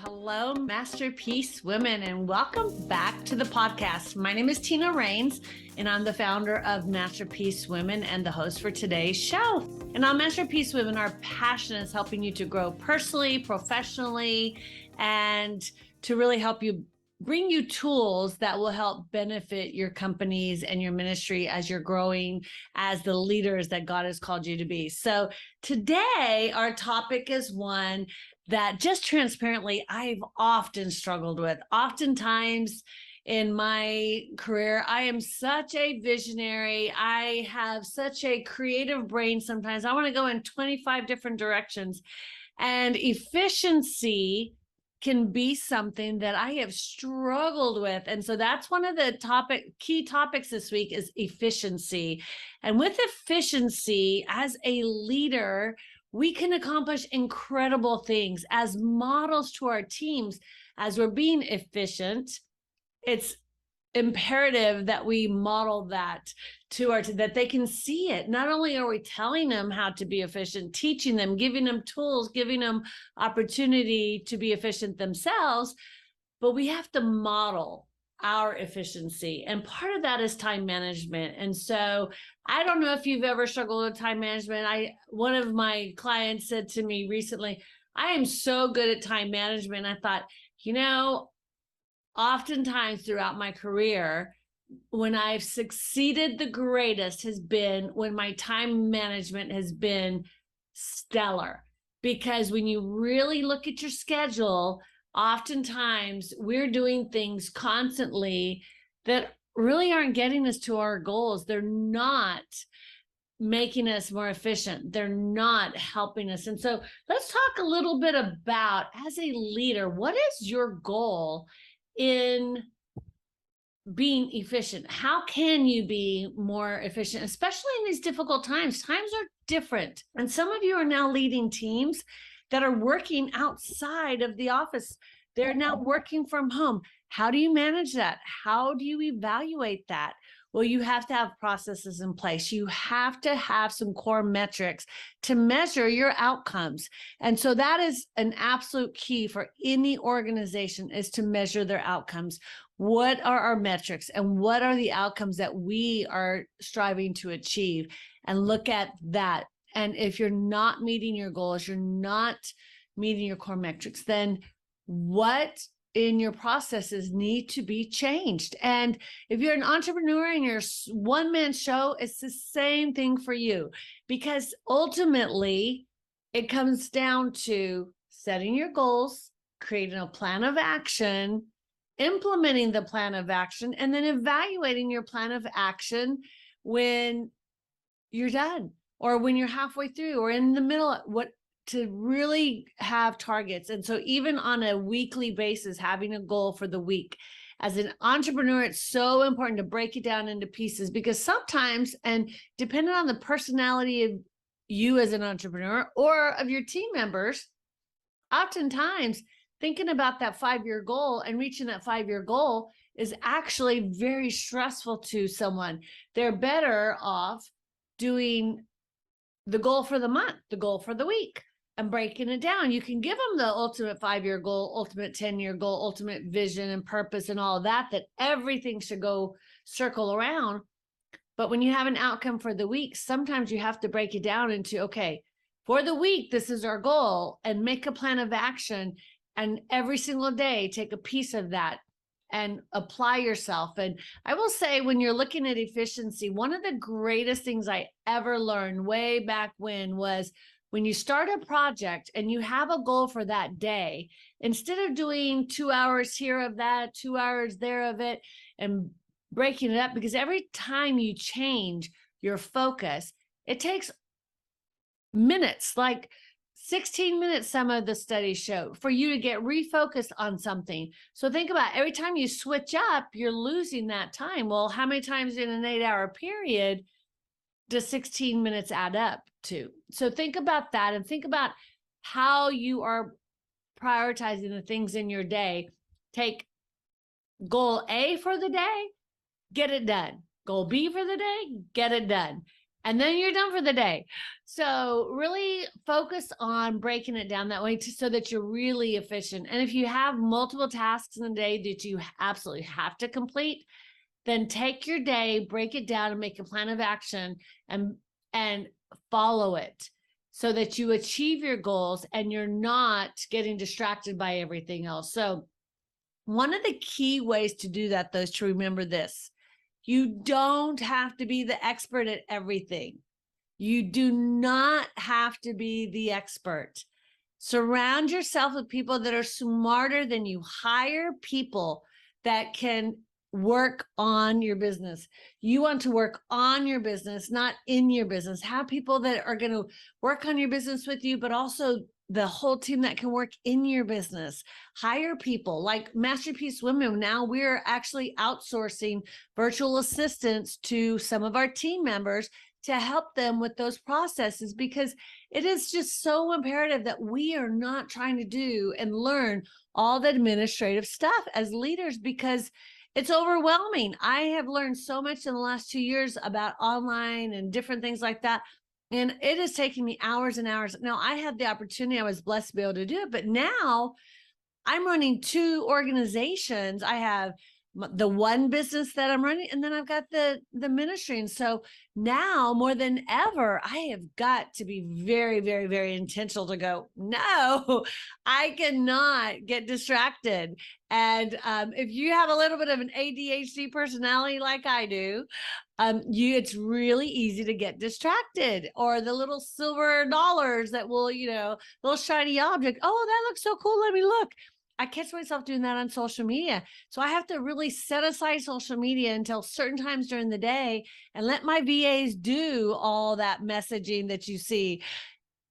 Hello, Masterpiece Women, and welcome back to the podcast. My name is Tina Rains, and I'm the founder of Masterpiece Women and the host for today's show. And on Masterpiece Women, our passion is helping you to grow personally, professionally, and to really help you bring you tools that will help benefit your companies and your ministry as you're growing as the leaders that God has called you to be. So today, our topic is one that just transparently I've often struggled with. Oftentimes in my career, I am such a visionary. I have such a creative brain sometimes. I want to go in 25 different directions. And efficiency can be something that I have struggled with. And so that's one of the key topics this week is efficiency. And with efficiency as a leader, we can accomplish incredible things as models to our teams. As we're being efficient, it's imperative that we model that to our team, that they can see it. Not only are we telling them how to be efficient, teaching them, giving them tools, giving them opportunity to be efficient themselves, but we have to model our efficiency. And part of that is time management. And so I don't know if you've ever struggled with time management. One of my clients said to me recently, I am so good at time management. I thought, oftentimes throughout my career, when I've succeeded the greatest has been when my time management has been stellar. Because when you really look at your schedule, oftentimes we're doing things constantly that really aren't getting us to our goals. They're not making us more efficient. They're not helping us. And so let's talk a little bit about, as a leader, what is your goal in being efficient? How can you be more efficient, especially in these difficult times? Times are different. And some of you are now leading teams that are working outside of the office. They're now working from home. How do you manage that? How do you evaluate that? Well, you have to have processes in place. You have to have some core metrics to measure your outcomes. And so that is an absolute key for any organization, is to measure their outcomes. What are our metrics and what are the outcomes that we are striving to achieve? And look at that. And if you're not meeting your goals, you're not meeting your core metrics, then what in your processes need to be changed? And if you're an entrepreneur and you're a one-man show, it's the same thing for you, because ultimately it comes down to setting your goals, creating a plan of action, implementing the plan of action, and then evaluating your plan of action when you're done, or when you're halfway through, or in the middle, to really have targets. And so even on a weekly basis, having a goal for the week. As an entrepreneur, it's so important to break it down into pieces, because sometimes, and depending on the personality of you as an entrepreneur or of your team members, oftentimes thinking about that 5-year goal and reaching that 5-year goal is actually very stressful to someone. They're better off doing the goal for the month, the goal for the week, and breaking it down. You can give them the ultimate 5-year goal, ultimate 10-year goal, ultimate vision and purpose and all of that everything should go circle around. But when you have an outcome for the week, sometimes you have to break it down into, okay, for the week, this is our goal, and make a plan of action. And every single day, take a piece of that and apply yourself. And I will say, when you're looking at efficiency, one of the greatest things I ever learned way back when was, when you start a project and you have a goal for that day, instead of doing 2 hours here of that, 2 hours there of it, and breaking it up, because every time you change your focus, it takes minutes, like 16 minutes, some of the studies show, for you to get refocused on something. So think about every time you switch up, you're losing that time. Well, how many times in an 8-hour period does 16 minutes add up to? So think about that, and think about how you are prioritizing the things in your day. Take goal A for the day, get it done. Goal B for the day, get it done. and then you're done for the day. So really focus on breaking it down that way so that you're really efficient. And if you have multiple tasks in a day that you absolutely have to complete, then take your day, break it down, and make a plan of action and follow it so that you achieve your goals and you're not getting distracted by everything else. So one of the key ways to do that, though, is to remember this. You don't have to be the expert at everything. You do not have to be the expert. Surround yourself with people that are smarter than you. Hire people that can work on your business. You want to work on your business, not in your business. Have people that are going to work on your business with you, but also the whole team that can work in your business. Hire people like Masterpiece Women. Now we're actually outsourcing virtual assistants to some of our team members to help them with those processes, because it is just so imperative that we are not trying to do and learn all the administrative stuff as leaders, because it's overwhelming. I have learned so much in the last 2 years about online and different things like that. And it is taking me hours and hours. Now, I had the opportunity, I was blessed to be able to do it, but now I'm running 2 organizations. I have the one business that I'm running, and then I've got the ministry. And so now more than ever, I have got to be very, very, very intentional to go, no, I cannot get distracted. And if you have a little bit of an ADHD personality like I do, it's really easy to get distracted, or the little silver dollars that will, little shiny object. Oh, that looks so cool. Let me look. I catch myself doing that on social media. So I have to really set aside social media until certain times during the day and let my VAs do all that messaging that you see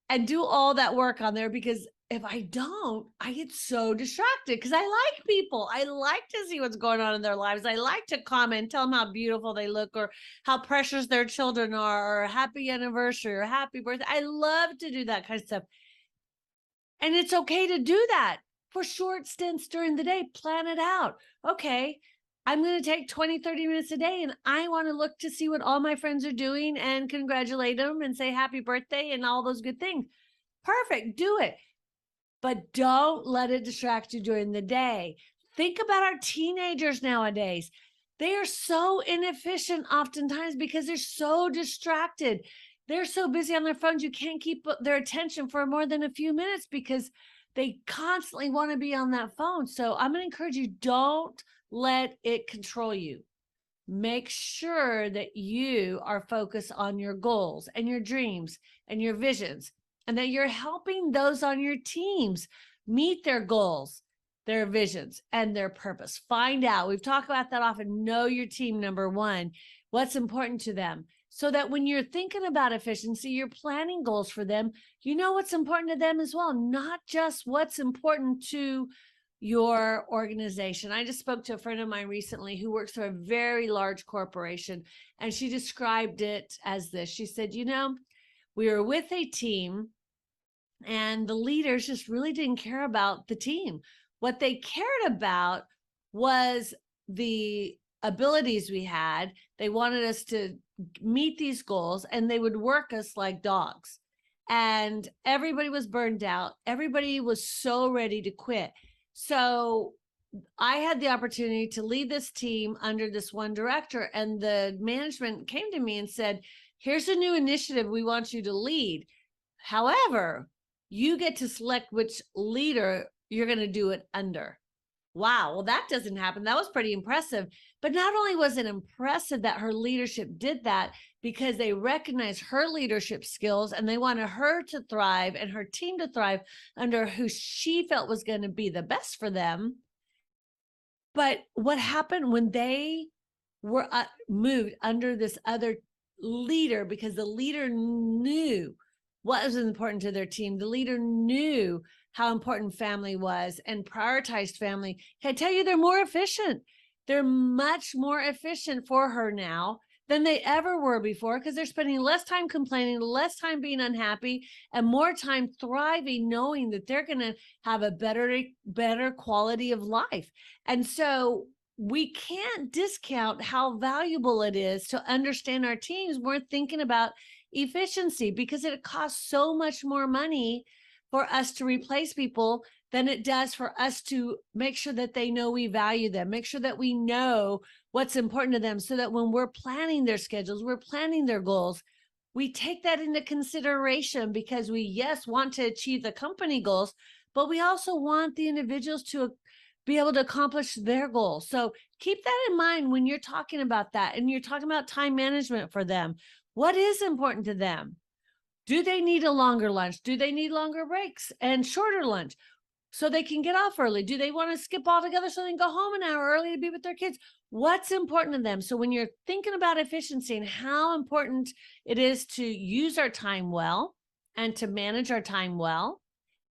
and do all that work on there, because if I don't, I get so distracted because I like people. I like to see what's going on in their lives. I like to comment, tell them how beautiful they look, or how precious their children are, or happy anniversary, or happy birthday. I love to do that kind of stuff. And it's okay to do that for short stints during the day. Plan it out. Okay, I'm going to take 20, 30 minutes a day, and I want to look to see what all my friends are doing and congratulate them and say happy birthday and all those good things. Perfect. Do it. But don't let it distract you during the day. Think about our teenagers nowadays. They are so inefficient oftentimes because they're so distracted. They're so busy on their phones, you can't keep their attention for more than a few minutes because they constantly want to be on that phone. So I'm going to encourage you, don't let it control you. Make sure that you are focused on your goals and your dreams and your visions, and that you're helping those on your teams meet their goals, their visions, and their purpose. Find out. We've talked about that often. Know your team, number one, what's important to them, so that when you're thinking about efficiency, you're planning goals for them. You know what's important to them as well, not just what's important to your organization. I just spoke to a friend of mine recently who works for a very large corporation, and she described it as this. She said, we were with a team and the leaders just really didn't care about the team. What they cared about was the abilities we had. They wanted us to meet these goals, and they would work us like dogs. And everybody was burned out. Everybody was so ready to quit. So I had the opportunity to lead this team under this one director, and the management came to me and said, here's a new initiative we want you to lead. However, you get to select which leader you're going to do it under. Wow, well, that doesn't happen. That was pretty impressive. But not only was it impressive that her leadership did that, because they recognized her leadership skills and they wanted her to thrive and her team to thrive under who she felt was going to be the best for them. But what happened when they were moved under this other leader, because the leader knew what was important to their team. The leader knew how important family was and prioritized family. Can I tell you, they're more efficient. They're much more efficient for her now than they ever were before, because they're spending less time complaining, less time being unhappy, and more time thriving, knowing that they're going to have a better quality of life. And so we can't discount how valuable it is to understand our teams. We're thinking about efficiency because it costs so much more money for us to replace people than it does for us to make sure that they know we value them, make sure that we know what's important to them, so that when we're planning their schedules, we're planning their goals, we take that into consideration, because we, yes, want to achieve the company goals, but we also want the individuals to be able to accomplish their goals. So keep that in mind when you're talking about that and you're talking about time management for them. What is important to them? Do they need a longer lunch? Do they need longer breaks and shorter lunch so they can get off early? Do they want to skip altogether so they can go home an hour early to be with their kids? What's important to them? So when you're thinking about efficiency and how important it is to use our time well and to manage our time well,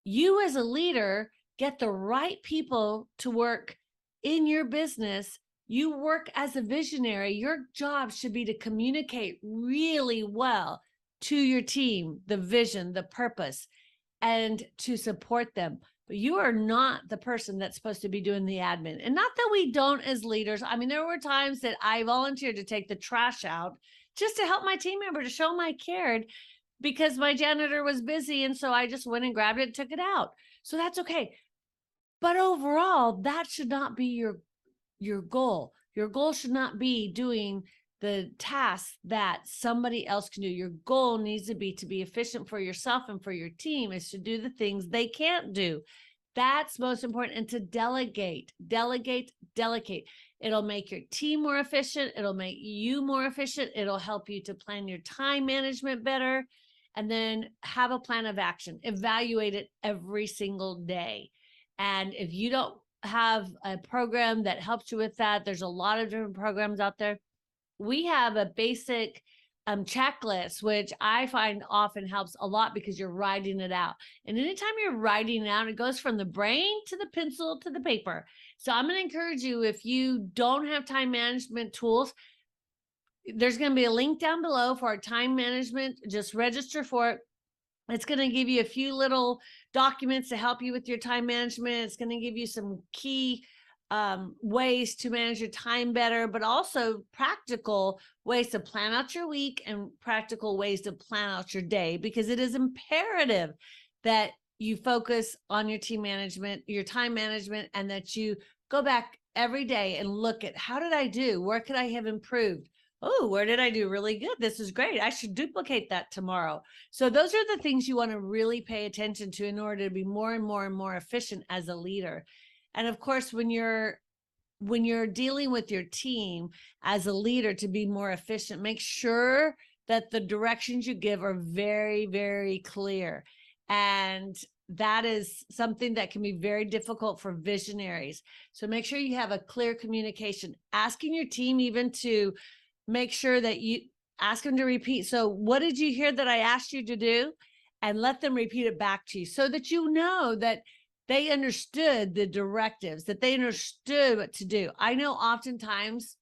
you as a leader get the right people to work in your business. You work as a visionary. Your job should be to communicate really well to your team, the vision, the purpose, and to support them. But you are not the person that's supposed to be doing the admin. And not that we don't as leaders. I mean, there were times that I volunteered to take the trash out just to help my team member, to show my cared, because my janitor was busy. And so I just went and grabbed it and took it out. So that's okay. But overall, that should not be your goal. Your goal should not be doing the tasks that somebody else can do. Your goal needs to be efficient for yourself and for your team, is to do the things they can't do. That's most important. And to delegate. It'll make your team more efficient. It'll make you more efficient. It'll help you to plan your time management better. And then have a plan of action. Evaluate it every single day. And if you don't have a program that helps you with that, there's a lot of different programs out there. We have a basic checklist, which I find often helps a lot, because you're writing it out. And anytime you're writing it out, it goes from the brain to the pencil to the paper. So I'm going to encourage you, if you don't have time management tools, there's going to be a link down below for our time management. Just register for it. It's going to give you a few little documents to help you with your time management. It's going to give you some key ways to manage your time better, but also practical ways to plan out your week and practical ways to plan out your day, because it is imperative that you focus on your team management, your time management, and that you go back every day and look at, how did I do? Where could I have improved? Oh, where did I do really good? This is great. I should duplicate that tomorrow. So those are the things you want to really pay attention to in order to be more and more and more efficient as a leader. And of course, when you're dealing with your team as a leader, to be more efficient, make sure that the directions you give are very, very clear. And that is something that can be very difficult for visionaries. So make sure you have a clear communication, asking your team even to make sure that you ask them to repeat. So what did you hear that I asked you to do? And let them repeat it back to you, so that you know that they understood the directives, that they understood what to do. I know oftentimes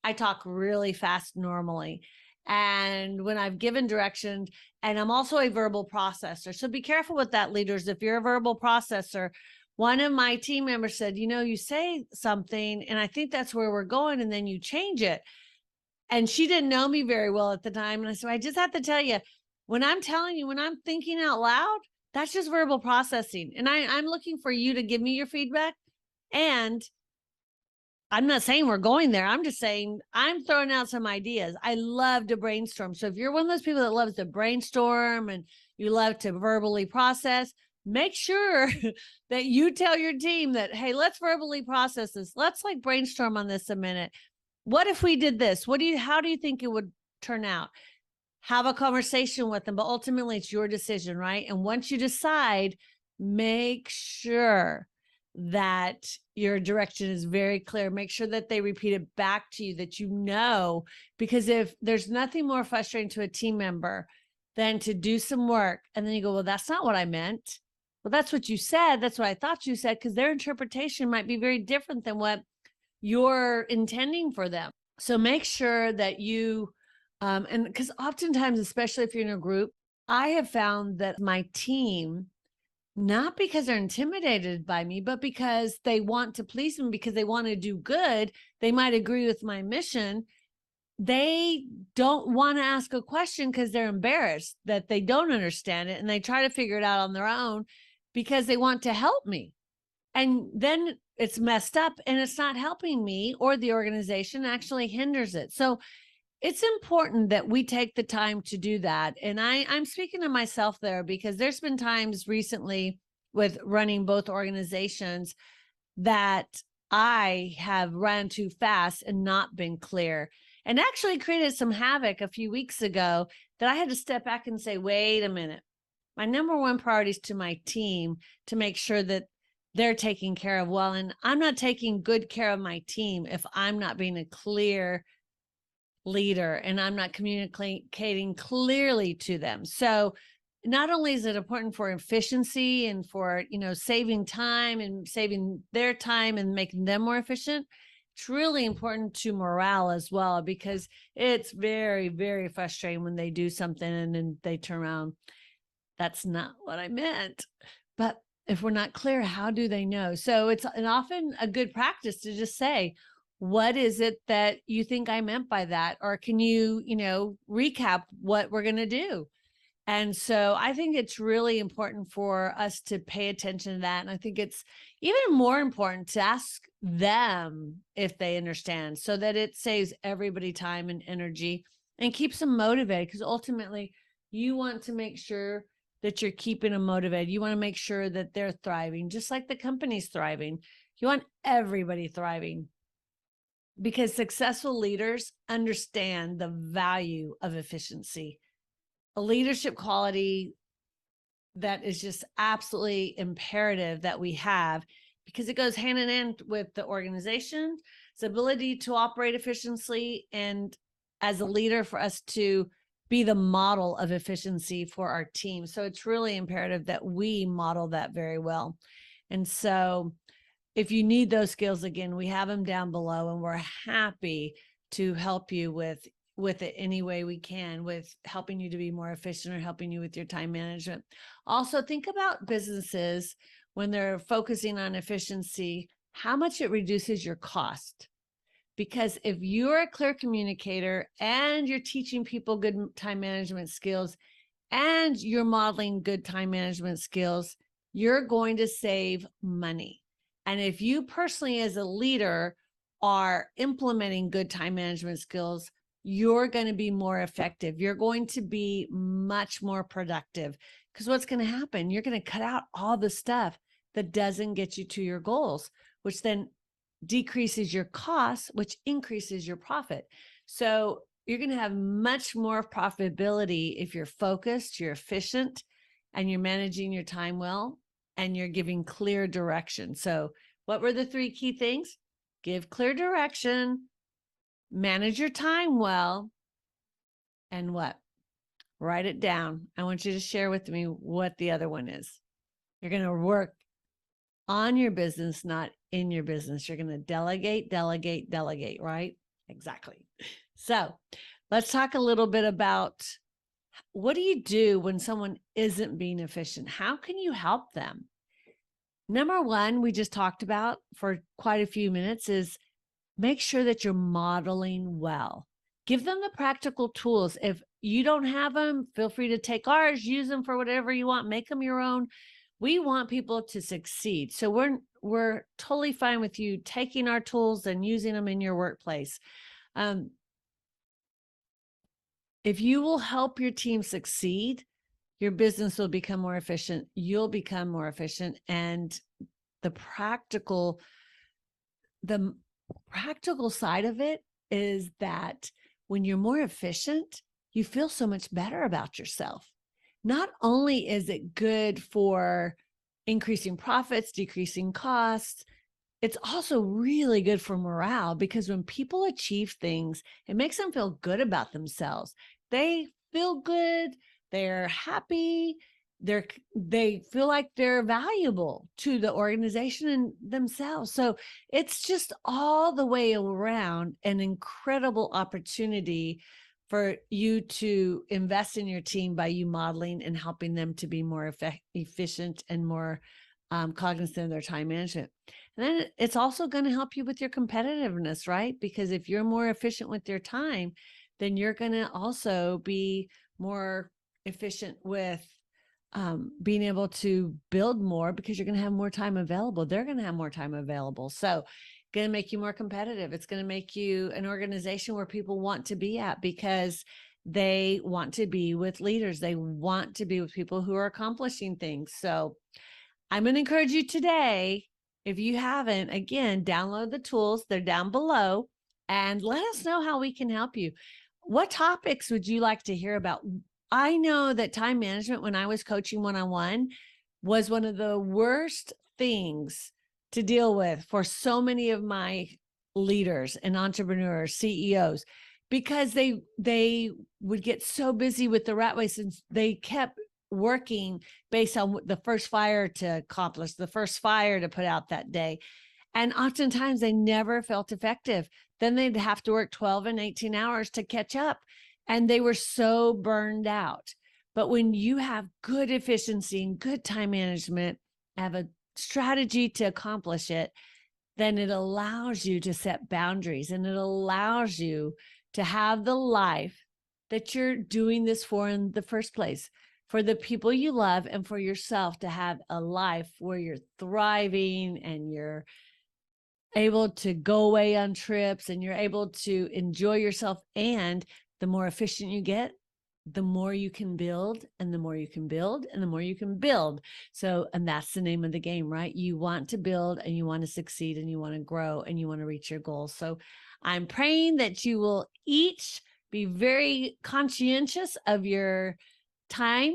I talk really fast normally, and when I've given directions, and I'm also a verbal processor. So be careful with that, leaders. If you're a verbal processor, one of my team members said, you say something and I think that's where we're going, and then you change it. And she didn't know me very well at the time. And I said, I just have to tell you, when I'm telling you, when I'm thinking out loud, that's just verbal processing. And I'm looking for you to give me your feedback. And I'm not saying we're going there. I'm just saying I'm throwing out some ideas. I love to brainstorm. So if you're one of those people that loves to brainstorm and you love to verbally process, make sure that you tell your team that, hey, let's verbally process this. Let's brainstorm on this a minute. What if we did this? How do you think it would turn out? Have a conversation with them, but ultimately it's your decision, right? And once you decide, make sure that your direction is very clear. Make sure that they repeat it back to you, that because if there's nothing more frustrating to a team member than to do some work and then you go, well, that's not what I meant. Well, that's what you said. That's what I thought you said, because their interpretation might be very different than what you're intending for them. So make sure that you, and because oftentimes, especially if you're in a group, I have found that my team Not because they're intimidated by me, but because they want to please me, because they want to do good. They might agree with my mission. They don't want to ask a question because they're embarrassed that they don't understand it, and they try to figure it out on their own because they want to help me. And then it's messed up and it's not helping me or the organization, actually hinders it. So it's important that we take the time to do that. And I'm speaking to myself there because there's been times recently with running both organizations that I have run too fast and not been clear, and actually created some havoc a few weeks ago that I had to step back and say, wait a minute. My number one priority is to my team, to make sure that they're taken care of well. And I'm not taking good care of my team if I'm not being a clear leader and I'm not communicating clearly to them. So not only is it important for efficiency and for, saving time and saving their time and making them more efficient, it's really important to morale as well, because it's very, very frustrating when they do something and then they turn around, that's not what I meant. But if we're not clear, how do they know? So it's often a good practice to just say, what is it that you think I meant by that? Or can you, recap what we're going to do? And so I think it's really important for us to pay attention to that. And I think it's even more important to ask them if they understand, so that it saves everybody time and energy and keeps them motivated. Because ultimately, you want to make sure that you're keeping them motivated. You want to make sure that they're thriving, just like the company's thriving. You want everybody thriving, because successful leaders understand the value of efficiency, a leadership quality that is just absolutely imperative that we have, because it goes hand in hand with the organization's ability to operate efficiently, and as a leader for us to be the model of efficiency for our team. So it's really imperative that we model that very well. And so if you need those skills, again, we have them down below, and we're happy to help you with it any way we can, with helping you to be more efficient or helping you with your time management. Also, think about businesses when they're focusing on efficiency, how much it reduces your cost. Because if you're a clear communicator and you're teaching people good time management skills and you're modeling good time management skills, you're going to save money. And if you personally, as a leader, are implementing good time management skills, you're going to be more effective. You're going to be much more productive, because what's going to happen? You're going to cut out all the stuff that doesn't get you to your goals, which then decreases your costs, which increases your profit. So you're going to have much more profitability if you're focused, you're efficient, and you're managing your time well, and you're giving clear direction. So what were the 3 key things? Give clear direction, manage your time well, and what? Write it down. I want you to share with me what the other one is. You're going to work on your business, not in your business. You're going to delegate, delegate, delegate, right? Exactly. So let's talk a little bit about, what do you do when someone isn't being efficient? How can you help them? Number one, we just talked about for quite a few minutes, is make sure that you're modeling well. Give them the practical tools. If you don't have them, feel free to take ours, use them for whatever you want, make them your own. We want people to succeed. So we're totally fine with you taking our tools and using them in your workplace. If you will help your team succeed, your business will become more efficient. You'll become more efficient. And the practical side of it is that when you're more efficient, you feel so much better about yourself. Not only is it good for increasing profits, decreasing costs, it's also really good for morale, because when people achieve things, it makes them feel good about themselves. They feel good, they're happy, they feel like they're valuable to the organization and themselves. So it's just all the way around an incredible opportunity for you to invest in your team by you modeling and helping them to be more efficient and more cognizant of their time management. And then it's also going to help you with your competitiveness, right? Because if you're more efficient with your time, then you're going to also be more efficient with being able to build more, because you're going to have more time available. They're going to have more time available. So going to make you more competitive. It's going to make you an organization where people want to be at, because they want to be with leaders. They want to be with people who are accomplishing things. So I'm going to encourage you today, if you haven't, again, download the tools. They're down below, and let us know how we can help you. What topics would you like to hear about? I know that time management, when I was coaching one-on-one, was one of the worst things to deal with for so many of my leaders and entrepreneurs, CEOs, because they would get so busy with the rat race, and they kept working based on the first fire to accomplish, the first fire to put out that day. And oftentimes they never felt effective. Then they'd have to work 12 and 18 hours to catch up. And they were so burned out. But when you have good efficiency and good time management, have a strategy to accomplish it, then it allows you to set boundaries, and it allows you to have the life that you're doing this for in the first place, for the people you love and for yourself, to have a life where you're thriving and you're able to go away on trips and you're able to enjoy yourself. And the more efficient you get, the more you can build, and the more you can build, and the more you can build. So, and that's the name of the game, right? You want to build, and you want to succeed, and you want to grow, and you want to reach your goals. So I'm praying that you will each be very conscientious of your time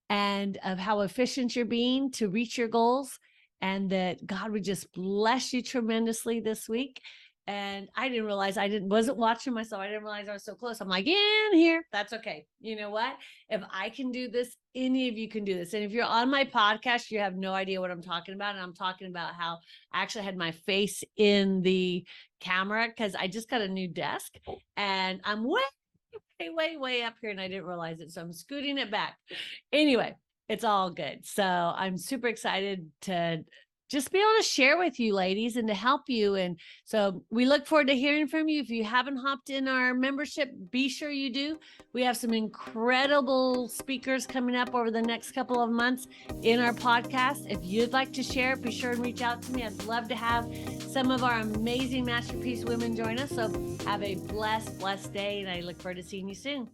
and of how efficient you're being to reach your goals, and that God would just bless you tremendously this week. And I didn't realize wasn't watching myself. I didn't realize I was so close. I'm like, in here. That's okay. You know what? If I can do this, any of you can do this. And if you're on my podcast, you have no idea what I'm talking about. And I'm talking about how I actually had my face in the camera because I just got a new desk, and I'm way up here, and I didn't realize it. So I'm scooting it back. Anyway, it's all good. So I'm super excited to just be able to share with you, ladies, and to help you. And so we look forward to hearing from you. If you haven't hopped in our membership, be sure you do. We have some incredible speakers coming up over the next couple of months in our podcast. If you'd like to share, be sure and reach out to me. I'd love to have some of our amazing masterpiece women join us. So have a blessed day, and I look forward to seeing you soon.